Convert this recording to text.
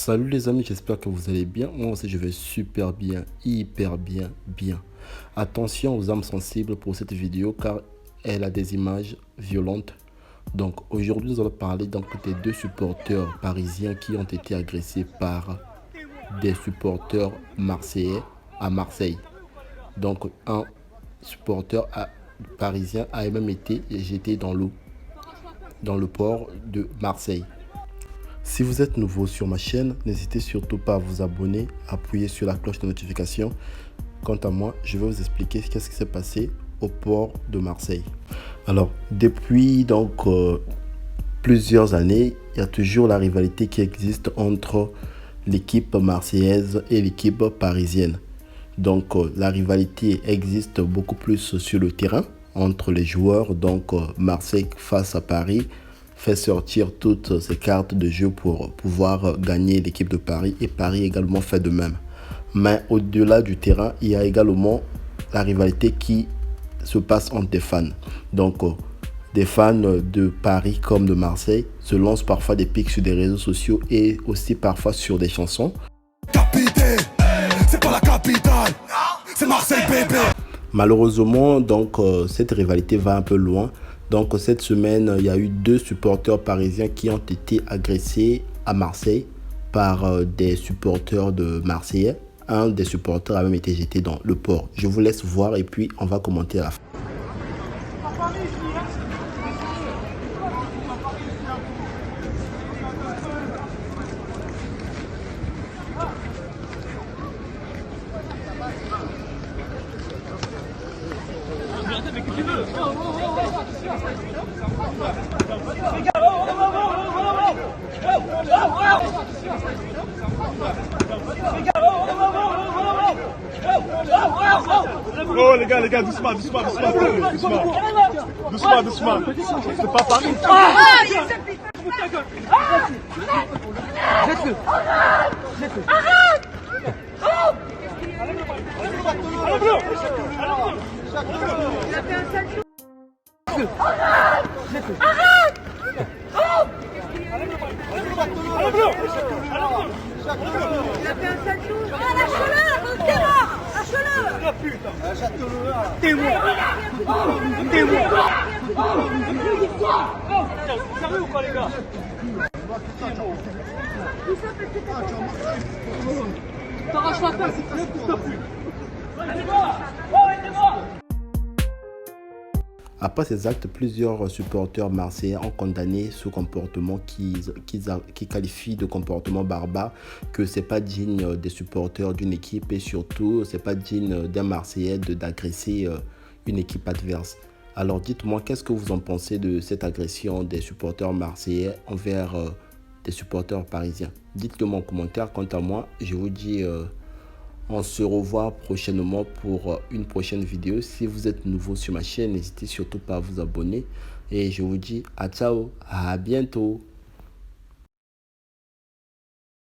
Salut les amis, j'espère que vous allez bien. Moi aussi je vais super bien, hyper bien. Attention aux âmes sensibles pour cette vidéo car elle a des images violentes. Donc aujourd'hui nous allons parler des deux supporters parisiens qui ont été agressés par des supporters marseillais à Marseille. Donc un parisien a même été jeté dans l'eau, dans le port de Marseille. Si vous êtes nouveau sur ma chaîne, n'hésitez surtout pas à vous abonner, appuyer sur la cloche de notification. Quant à moi, je vais vous expliquer qu'est-ce qui s'est passé au port de Marseille. Alors, depuis plusieurs années, il y a toujours la rivalité qui existe entre l'équipe marseillaise et l'équipe parisienne. Donc, la rivalité existe beaucoup plus sur le terrain entre les joueurs. Donc, Marseille face à Paris fait sortir toutes ses cartes de jeu pour pouvoir gagner l'équipe de Paris, et Paris également fait de même. Mais au-delà du terrain, il y a également la rivalité qui se passe entre des fans. Donc des fans de Paris comme de Marseille se lancent parfois des pics sur des réseaux sociaux et aussi parfois sur des chansons. Capitaine, c'est pas la capitale, c'est Marseille bébé. Malheureusement, cette rivalité va un peu loin. Donc cette semaine, il y a eu deux supporters parisiens qui ont été agressés à Marseille par des supporters de Marseillais. Un des supporters a même été jeté dans le port. Je vous laisse voir et puis on va commenter à la fin. Oh les gars, doucement. C'est pas Paris. Jette-le. Il a fait un sale shoot. Arrête. Il a fait un sale shoot. Lâche-le, t'es mort. Lâche-le. T'es mort. Sérieux ou quoi les gars? T'arraches la face, Après ces actes, plusieurs supporters marseillais ont condamné ce comportement qui qualifie de comportement barbare, que c'est pas digne des supporters d'une équipe et surtout c'est pas digne d'un Marseillais d'agresser une équipe adverse. Alors dites-moi, qu'est-ce que vous en pensez de cette agression des supporters marseillais envers des supporters parisiens? Dites-le moi en commentaire. Quant à moi, je vous dis on se revoit prochainement pour une prochaine vidéo. Si vous êtes nouveau sur ma chaîne, n'hésitez surtout pas à vous abonner. Et je vous dis à ciao, à bientôt.